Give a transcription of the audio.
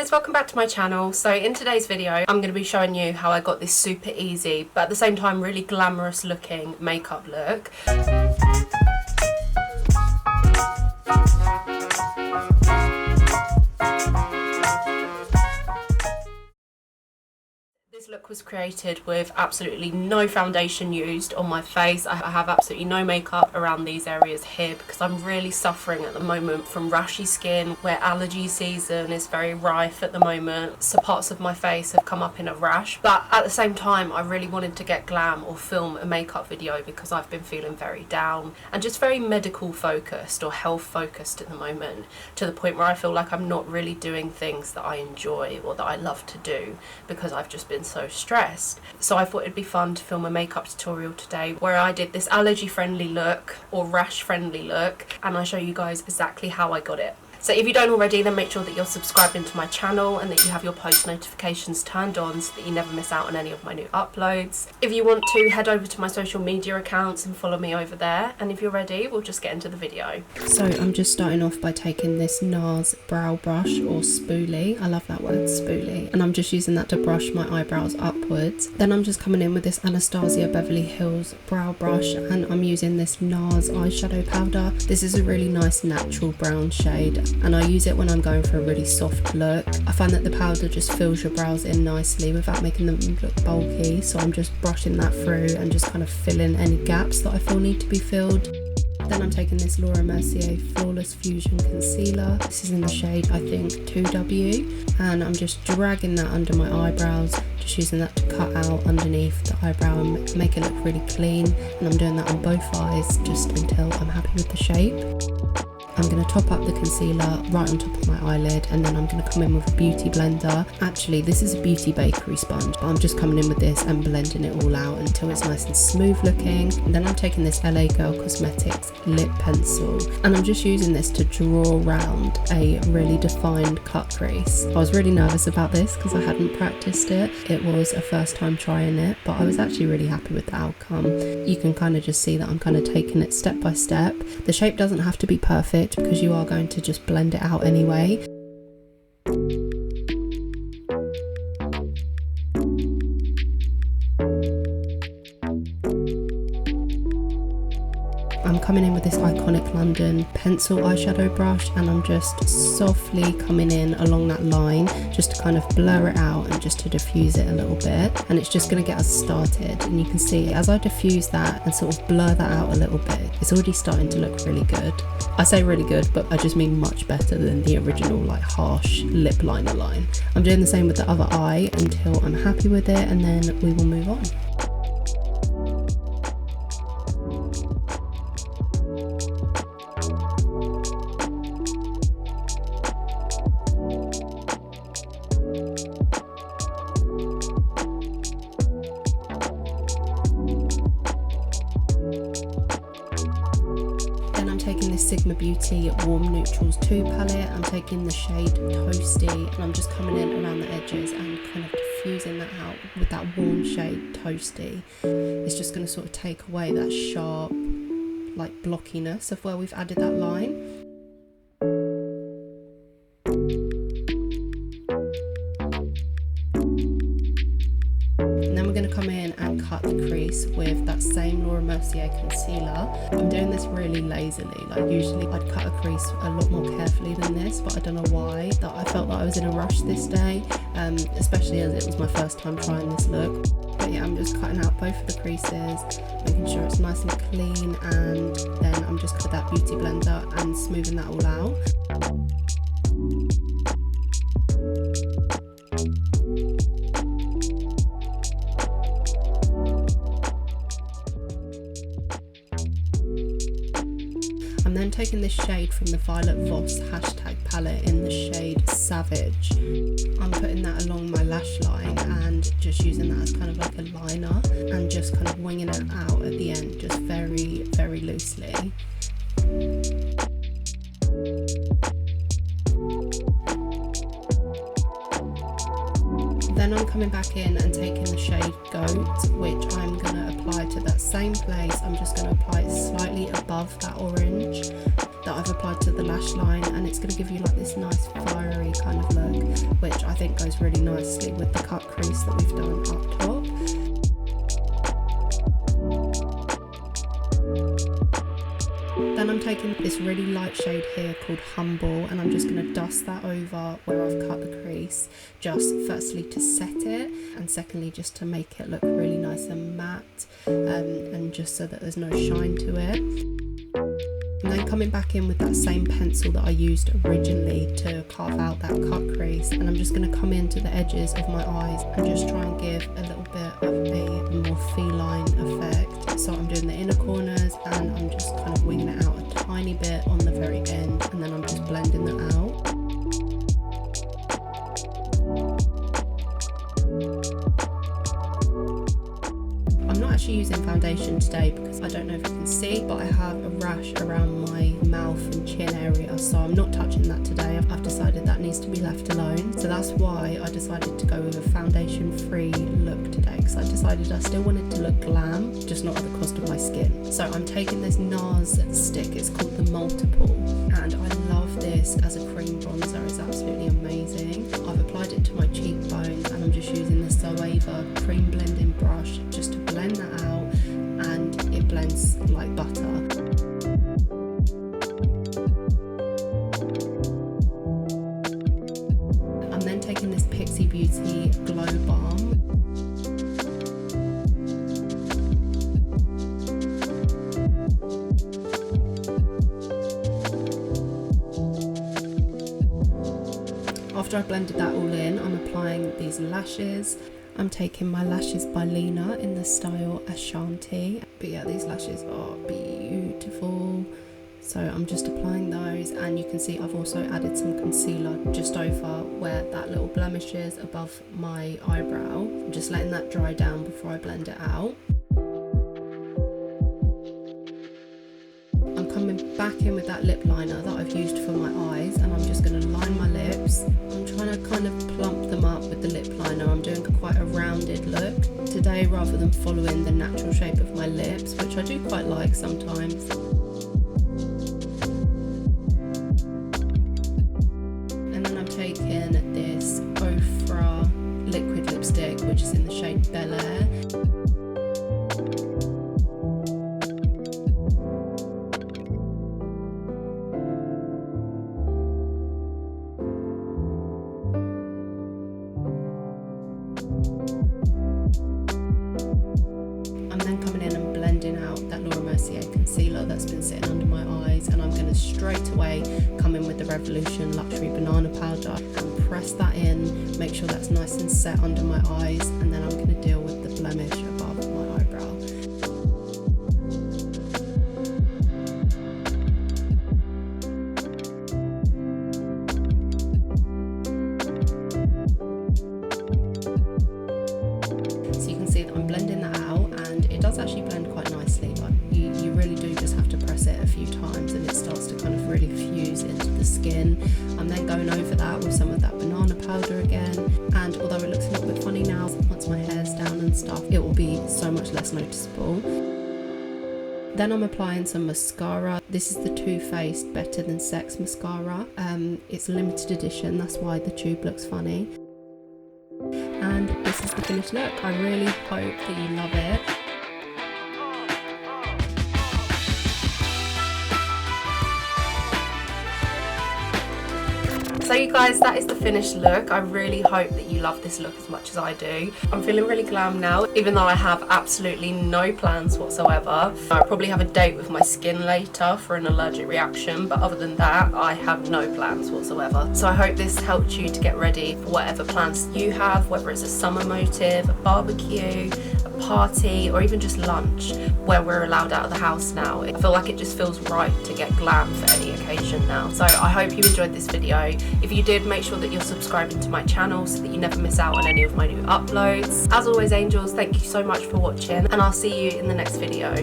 guys, welcome back to my channel. So in today's video I'm going to be showing you how I got this super easy but at the same time really glamorous looking makeup look. This look was created with absolutely no foundation used on my face. I have absolutely no makeup around these areas here because I'm really suffering at the moment from rashy skin where allergy season is very rife at the moment. So parts of my face have come up in a rash, but at the same time I really wanted to get glam or film a makeup video because I've been feeling very down and just very medical focused or health focused at the moment, to the point where I feel like I'm not really doing things that I enjoy or that I love to do because I've just been so stressed. So I thought it'd be fun to film a makeup tutorial today where I did this allergy friendly look or rash friendly look, and I show you guys exactly how I got it. So if you don't already, then make sure that you're subscribing to my channel and that you have your post notifications turned on so that you never miss out on any of my new uploads. If you want to, head over to my social media accounts and follow me over there. And if you're ready, we'll just get into the video. So I'm just starting off by taking this NARS brow brush or spoolie. I love that word, spoolie. And I'm just using that to brush my eyebrows upwards. Then I'm just coming in with this Anastasia Beverly Hills brow brush and I'm using this NARS eyeshadow powder. This is a really nice natural brown shade, and I use it when I'm going for a really soft look. I find that the powder just fills your brows in nicely without making them look bulky, so I'm just brushing that through and just kind of filling any gaps that I feel need to be filled. Then I'm taking this Laura Mercier Flawless Fusion Concealer. This is in the shade, I think, 2W, and I'm just dragging that under my eyebrows, just using that to cut out underneath the eyebrow and make it look really clean. And I'm doing that on both eyes just until I'm happy with the shape. I'm going to top up the concealer right on top of my eyelid, and then I'm going to come in with a beauty blender. Actually, this is a Beauty Bakery sponge, but I'm just coming in with this and blending it all out until it's nice and smooth looking. And then I'm taking this LA Girl Cosmetics lip pencil, and I'm just using this to draw around a really defined cut crease. I was really nervous about this because I hadn't practiced it. It was a first time trying it, but I was actually really happy with the outcome. You can kind of just see that I'm kind of taking it step by step. The shape doesn't have to be perfect because you are going to just blend it out anyway. I'm coming in with this Iconic London pencil eyeshadow brush, and I'm just softly coming in along that line just to kind of blur it out and just to diffuse it a little bit, and it's just going to get us started. And you can see as I diffuse that and sort of blur that out a little bit, it's already starting to look really good. I say really good, but I just mean much better than the original like harsh lip liner line. I'm doing the same with the other eye until I'm happy with it, and then we will move on. Taking this Sigma Beauty Warm Neutrals 2 palette, I'm taking the shade Toasty, and I'm just coming in around the edges and kind of diffusing that out with that warm shade Toasty. It's just going to sort of take away that sharp like blockiness of where we've added that line. Going to come in and cut the crease with that same Laura Mercier concealer. I'm doing this really lazily, like usually I'd cut a crease a lot more carefully than this, but I don't know why, that I felt that I was in a rush this day, especially as it was my first time trying this look. But yeah, I'm just cutting out both of the creases, making sure it's nice and clean, and then I'm just with that beauty blender and smoothing that all out. I'm then taking this shade from the Violet Voss hashtag palette in the shade Savage. I'm putting that along my lash line and just using that as kind of like a liner and just kind of winging it out at the end, just very, very loosely. Then I'm coming back in and taking the shade Goat, which I'm going to apply apply to that same place, I'm just going to apply it slightly above that orange that I've applied to the lash line, and it's going to give you like this nice fiery kind of look, which I think goes really nicely with the cut crease that we've done up top. Then I'm taking this really light shade here called Humble, and I'm just going to dust that over where I've cut the crease, just firstly to set it, and secondly just to make it look really nice and matte, and just so that there's no shine to it. And then coming back in with that same pencil that I used originally to carve out that cut crease, and I'm just going to come into the edges of my eyes and just try and give a little bit of a more feline effect. So I'm doing the inner corners and I'm just kind of winging it out a tiny bit on the very end, and then I'm just blending that out. I'm not actually using foundation today because I don't know if you can see, but I have a rash around my mouth and chin area, so I'm not touching that today. I've decided that needs to be left alone, so that's why I decided to go with a foundation free look today, because I decided I still wanted to look glam, just not at the cost of my skin. So I'm taking this NARS stick, it's called the Multiple, and I love this as a cream bronzer. It's absolutely amazing. I've applied it to my cheekbones and I'm just using the 𝗙𝗰𝗲 cream blending brush just to blend that out, and it blends like butter. I'm then taking this Pixie Beauty Glow Balm. After I've blended that all in, I'm applying these lashes. I'm taking my lashes by Lena in the style Ashanti. But yeah, these lashes are beautiful. So I'm just applying those, and you can see I've also added some concealer just over where that little blemish is above my eyebrow. I'm just letting that dry down before I blend it out. I'm coming back in with that lip liner that I've used for my eyes, and I'm just going to line my lips. I'm trying to kind of plump them up with the lip liner. I'm doing quite a rounded look today rather than following the natural shape of my lips, which I do quite like sometimes. And then I'm taking this Ofra liquid lipstick, which is in the shade Bel Air. Concealer that's been sitting under my eyes, and I'm going to straight away come in with the Revolution Luxury Banana Powder and press that in, make sure that's nice and set under my eyes, and then I'm going to deal with the blemish above my eyebrow. So you can see that I'm blending that out, and it does actually blend quite nicely, but you really do just have to press it a few times and it starts to kind of really fuse into the skin. I'm then going over that with some of that banana powder again, and although it looks a little bit funny now, once my hair's down and stuff, it will be so much less noticeable. Then I'm applying some mascara. This is the Too Faced Better Than Sex mascara. It's a limited edition, that's why the tube looks funny. And this is the finished look. I really hope that you love it. So you guys, that is the finished look. I really hope that you love this look as much as I do. I'm feeling really glam now, even though I have absolutely no plans whatsoever. I probably have a date with my skin later for an allergic reaction, but other than that, I have no plans whatsoever. So I hope this helped you to get ready for whatever plans you have, whether it's a summer motive, a barbecue, a party, or even just lunch, where we're allowed out of the house now. I feel like it just feels right to get glam for any occasion now. So I hope you enjoyed this video. If you did, make sure that you're subscribing to my channel so that you never miss out on any of my new uploads. As always, angels, thank you so much for watching, and I'll see you in the next video.